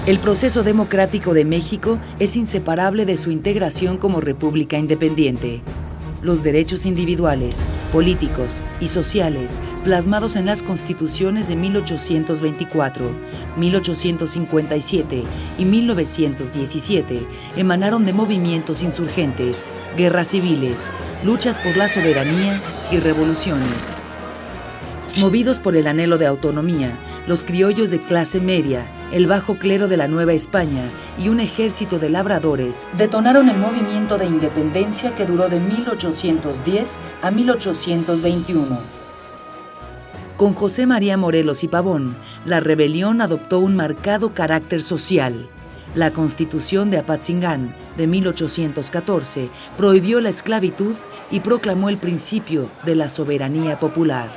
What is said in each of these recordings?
El proceso democrático de México es inseparable de su integración como república independiente. Los derechos individuales, políticos y sociales plasmados en las constituciones de 1824, 1857 y 1917 emanaron de movimientos insurgentes, guerras civiles, luchas por la soberanía y revoluciones. Movidos por el anhelo de autonomía, los criollos de clase media, el bajo clero de la Nueva España y un ejército de labradores detonaron el movimiento de independencia que duró de 1810 a 1821. Con José María Morelos y Pavón, la rebelión adoptó un marcado carácter social. La Constitución de Apatzingán de 1814 prohibió la esclavitud y proclamó el principio de la soberanía popular.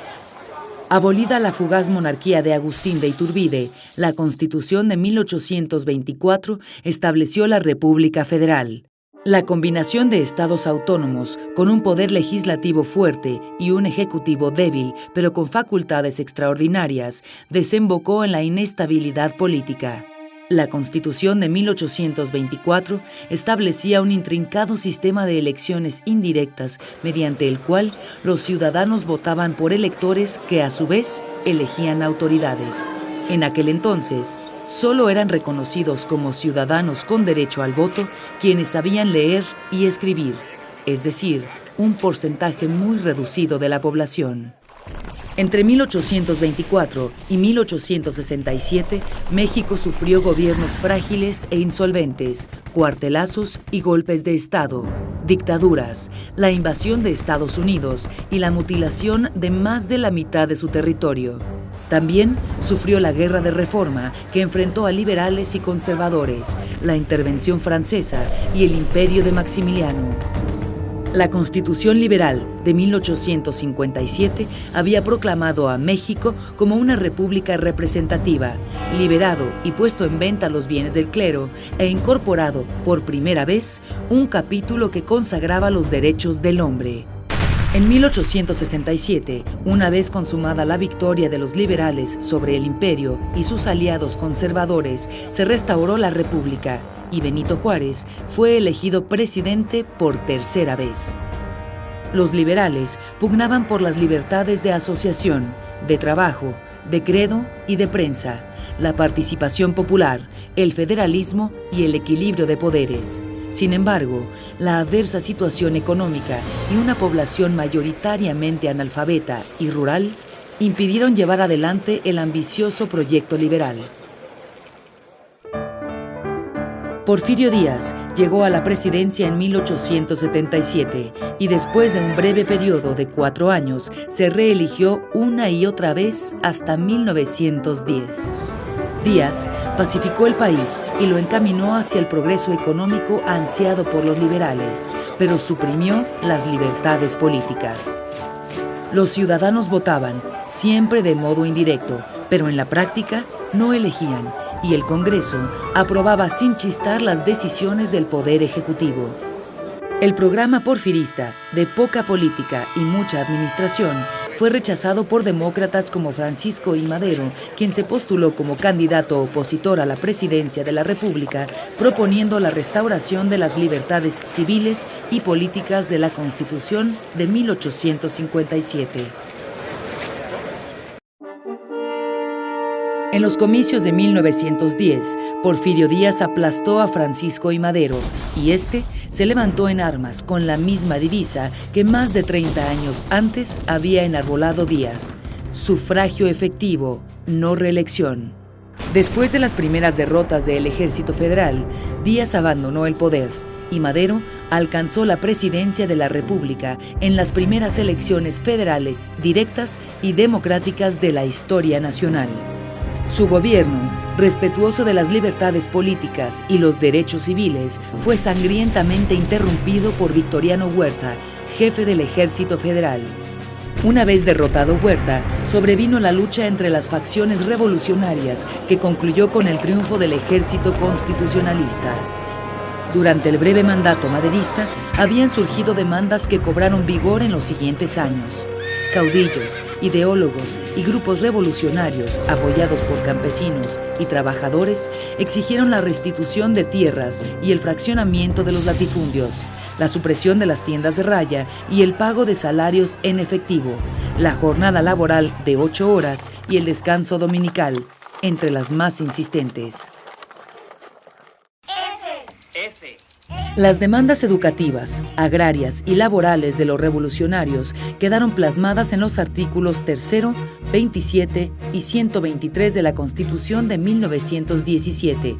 Abolida la fugaz monarquía de Agustín de Iturbide, la Constitución de 1824 estableció la República Federal. La combinación de estados autónomos con un poder legislativo fuerte y un ejecutivo débil, pero con facultades extraordinarias, desembocó en la inestabilidad política. La Constitución de 1824 establecía un intrincado sistema de elecciones indirectas mediante el cual los ciudadanos votaban por electores que a su vez elegían autoridades. En aquel entonces, solo eran reconocidos como ciudadanos con derecho al voto quienes sabían leer y escribir, es decir, un porcentaje muy reducido de la población. Entre 1824 y 1867, México sufrió gobiernos frágiles e insolventes, cuartelazos y golpes de Estado, dictaduras, la invasión de Estados Unidos y la mutilación de más de la mitad de su territorio. También sufrió la Guerra de Reforma, que enfrentó a liberales y conservadores, la intervención francesa y el imperio de Maximiliano. La Constitución Liberal de 1857 había proclamado a México como una república representativa, liberado y puesto en venta los bienes del clero e incorporado por primera vez un capítulo que consagraba los derechos del hombre. En 1867, una vez consumada la victoria de los liberales sobre el imperio y sus aliados conservadores, se restauró la república y Benito Juárez fue elegido presidente por tercera vez. Los liberales pugnaban por las libertades de asociación, de trabajo, de credo y de prensa, la participación popular, el federalismo y el equilibrio de poderes. Sin embargo, la adversa situación económica y una población mayoritariamente analfabeta y rural impidieron llevar adelante el ambicioso proyecto liberal. Porfirio Díaz llegó a la presidencia en 1877 y después de un breve periodo de 4 años se reeligió una y otra vez hasta 1910. Díaz pacificó el país y lo encaminó hacia el progreso económico ansiado por los liberales, pero suprimió las libertades políticas. Los ciudadanos votaban, siempre de modo indirecto, pero en la práctica no elegían, y el Congreso aprobaba sin chistar las decisiones del Poder Ejecutivo. El programa porfirista, de poca política y mucha administración, fue rechazado por demócratas como Francisco I. Madero, quien se postuló como candidato opositor a la presidencia de la República, proponiendo la restauración de las libertades civiles y políticas de la Constitución de 1857. En los comicios de 1910, Porfirio Díaz aplastó a Francisco I. Madero y este se levantó en armas con la misma divisa que más de 30 años antes había enarbolado Díaz: sufragio efectivo, no reelección. Después de las primeras derrotas del Ejército Federal, Díaz abandonó el poder y Madero alcanzó la presidencia de la República en las primeras elecciones federales directas y democráticas de la historia nacional. Su gobierno, respetuoso de las libertades políticas y los derechos civiles, fue sangrientamente interrumpido por Victoriano Huerta, jefe del Ejército Federal. Una vez derrotado Huerta, sobrevino la lucha entre las facciones revolucionarias que concluyó con el triunfo del Ejército Constitucionalista. Durante el breve mandato maderista, habían surgido demandas que cobraron vigor en los siguientes años. Caudillos, ideólogos y grupos revolucionarios apoyados por campesinos y trabajadores exigieron la restitución de tierras y el fraccionamiento de los latifundios, la supresión de las tiendas de raya y el pago de salarios en efectivo, la jornada laboral de 8 horas y el descanso dominical, entre las más insistentes. Las demandas educativas, agrarias y laborales de los revolucionarios quedaron plasmadas en los artículos 3, 27 y 123 de la Constitución de 1917,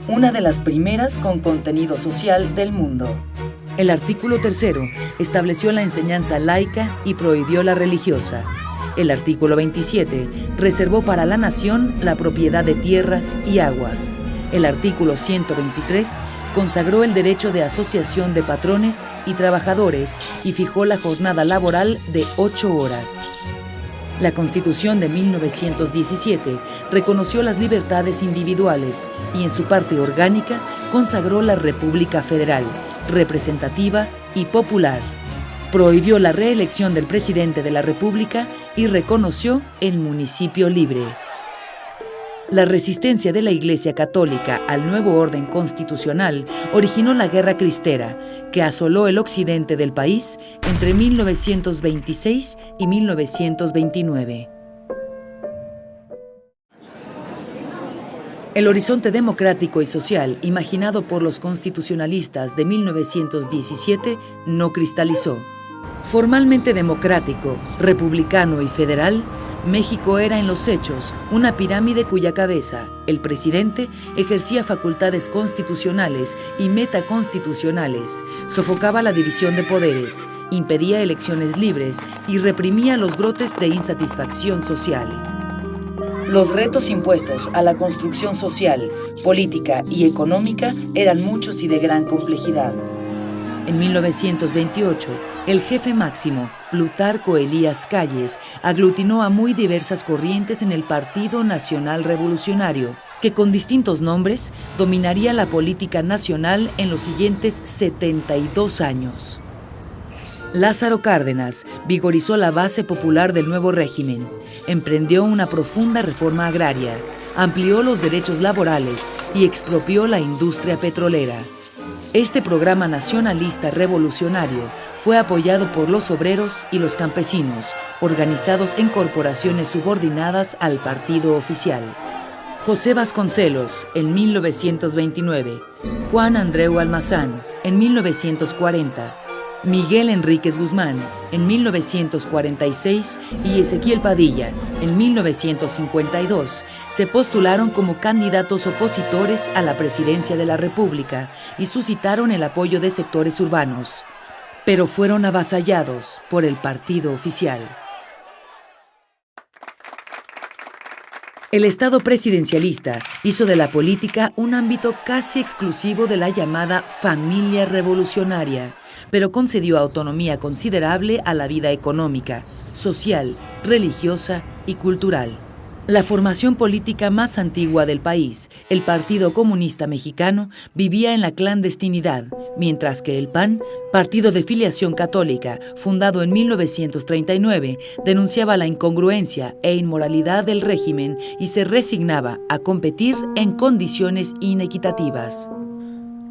una de las primeras con contenido social del mundo. El artículo 3 estableció la enseñanza laica y prohibió la religiosa. El artículo 27 reservó para la nación la propiedad de tierras y aguas. El artículo 123 consagró el derecho de asociación de patrones y trabajadores y fijó la jornada laboral de 8 horas. La Constitución de 1917 reconoció las libertades individuales y en su parte orgánica consagró la República Federal, representativa y popular. Prohibió la reelección del presidente de la República y reconoció el municipio libre. La resistencia de la Iglesia Católica al nuevo orden constitucional originó la Guerra Cristera, que asoló el occidente del país entre 1926 y 1929. El horizonte democrático y social imaginado por los constitucionalistas de 1917 no cristalizó. Formalmente democrático, republicano y federal, México era en los hechos una pirámide cuya cabeza, el presidente, ejercía facultades constitucionales y metaconstitucionales, sofocaba la división de poderes, impedía elecciones libres y reprimía los brotes de insatisfacción social. Los retos impuestos a la construcción social, política y económica eran muchos y de gran complejidad. En 1928, el jefe máximo, Plutarco Elías Calles, aglutinó a muy diversas corrientes en el Partido Nacional Revolucionario, que con distintos nombres dominaría la política nacional en los siguientes 72 años. Lázaro Cárdenas vigorizó la base popular del nuevo régimen, emprendió una profunda reforma agraria, amplió los derechos laborales y expropió la industria petrolera. Este programa nacionalista revolucionario fue apoyado por los obreros y los campesinos, organizados en corporaciones subordinadas al partido oficial. José Vasconcelos, en 1929, Juan Andreu Almazán, en 1940, Miguel Enríquez Guzmán, en 1946, y Ezequiel Padilla, en 1952, se postularon como candidatos opositores a la presidencia de la República y suscitaron el apoyo de sectores urbanos, pero fueron avasallados por el partido oficial. El Estado presidencialista hizo de la política un ámbito casi exclusivo de la llamada familia revolucionaria, pero concedió autonomía considerable a la vida económica, social, religiosa y cultural. La formación política más antigua del país, el Partido Comunista Mexicano, vivía en la clandestinidad, mientras que el PAN, partido de filiación católica, fundado en 1939, denunciaba la incongruencia e inmoralidad del régimen y se resignaba a competir en condiciones inequitativas.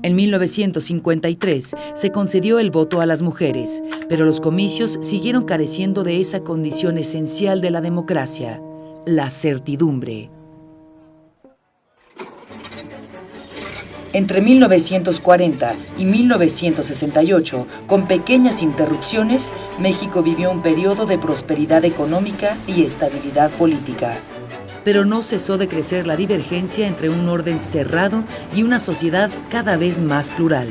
En 1953 se concedió el voto a las mujeres, pero los comicios siguieron careciendo de esa condición esencial de la democracia, la certidumbre. Entre 1940 y 1968, con pequeñas interrupciones, México vivió un periodo de prosperidad económica y estabilidad política. Pero no cesó de crecer la divergencia entre un orden cerrado y una sociedad cada vez más plural.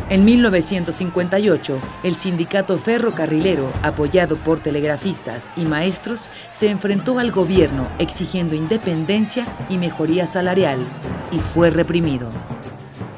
En 1958, el sindicato ferrocarrilero, apoyado por telegrafistas y maestros, se enfrentó al gobierno exigiendo independencia y mejoría salarial, y fue reprimido.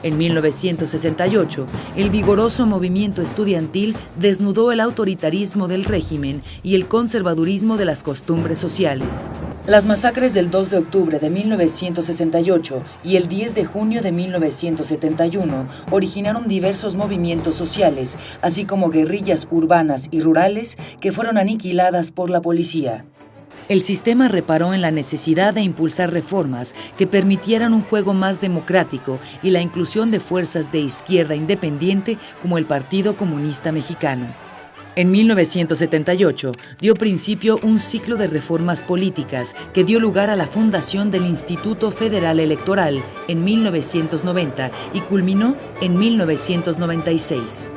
En 1968, el vigoroso movimiento estudiantil desnudó el autoritarismo del régimen y el conservadurismo de las costumbres sociales. Las masacres del 2 de octubre de 1968 y el 10 de junio de 1971 originaron diversos movimientos sociales, así como guerrillas urbanas y rurales que fueron aniquiladas por la policía. El sistema reparó en la necesidad de impulsar reformas que permitieran un juego más democrático y la inclusión de fuerzas de izquierda independiente como el Partido Comunista Mexicano. En 1978 dio principio un ciclo de reformas políticas que dio lugar a la fundación del Instituto Federal Electoral en 1990 y culminó en 1996.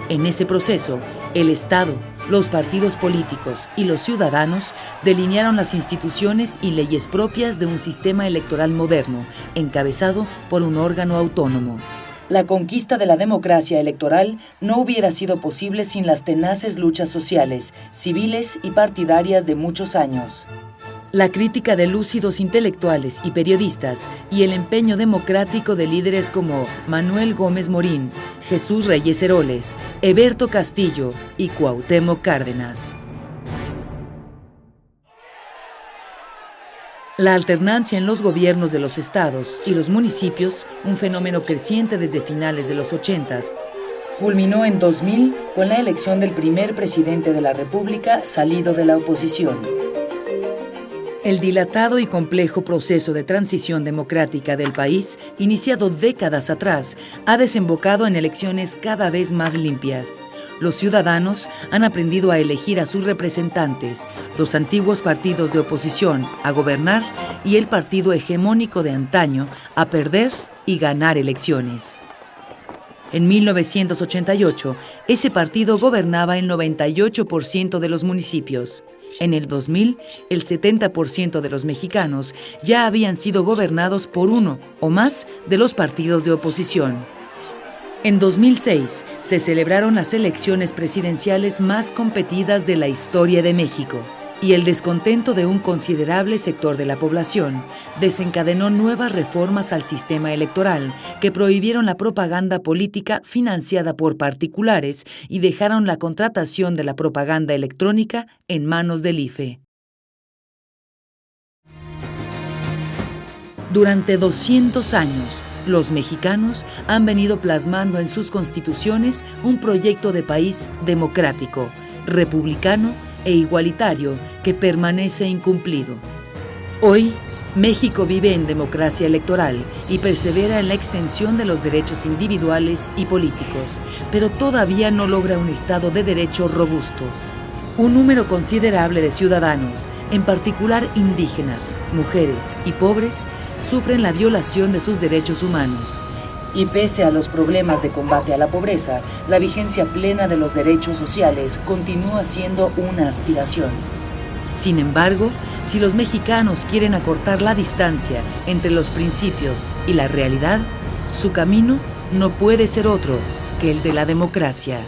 En ese proceso, el Estado, los partidos políticos y los ciudadanos delinearon las instituciones y leyes propias de un sistema electoral moderno, encabezado por un órgano autónomo. La conquista de la democracia electoral no hubiera sido posible sin las tenaces luchas sociales, civiles y partidarias de muchos años. La crítica de lúcidos intelectuales y periodistas y el empeño democrático de líderes como Manuel Gómez Morín, Jesús Reyes Heroles, Heberto Castillo y Cuauhtémoc Cárdenas. La alternancia en los gobiernos de los estados y los municipios, un fenómeno creciente desde finales de los 80s, culminó en 2000 con la elección del primer presidente de la República salido de la oposición. El dilatado y complejo proceso de transición democrática del país, iniciado décadas atrás, ha desembocado en elecciones cada vez más limpias. Los ciudadanos han aprendido a elegir a sus representantes, los antiguos partidos de oposición a gobernar y el partido hegemónico de antaño a perder y ganar elecciones. En 1988, ese partido gobernaba el 98% de los municipios. En el 2000, el 70% de los mexicanos ya habían sido gobernados por uno o más de los partidos de oposición. En 2006, se celebraron las elecciones presidenciales más competidas de la historia de México, y el descontento de un considerable sector de la población desencadenó nuevas reformas al sistema electoral que prohibieron la propaganda política financiada por particulares y dejaron la contratación de la propaganda electrónica en manos del IFE. Durante 200 años, los mexicanos han venido plasmando en sus constituciones un proyecto de país democrático, republicano e igualitario que permanece incumplido. Hoy, México vive en democracia electoral y persevera en la extensión de los derechos individuales y políticos, pero todavía no logra un Estado de Derecho robusto. Un número considerable de ciudadanos, en particular indígenas, mujeres y pobres, sufren la violación de sus derechos humanos. Y pese a los problemas de combate a la pobreza, la vigencia plena de los derechos sociales continúa siendo una aspiración. Sin embargo, si los mexicanos quieren acortar la distancia entre los principios y la realidad, su camino no puede ser otro que el de la democracia.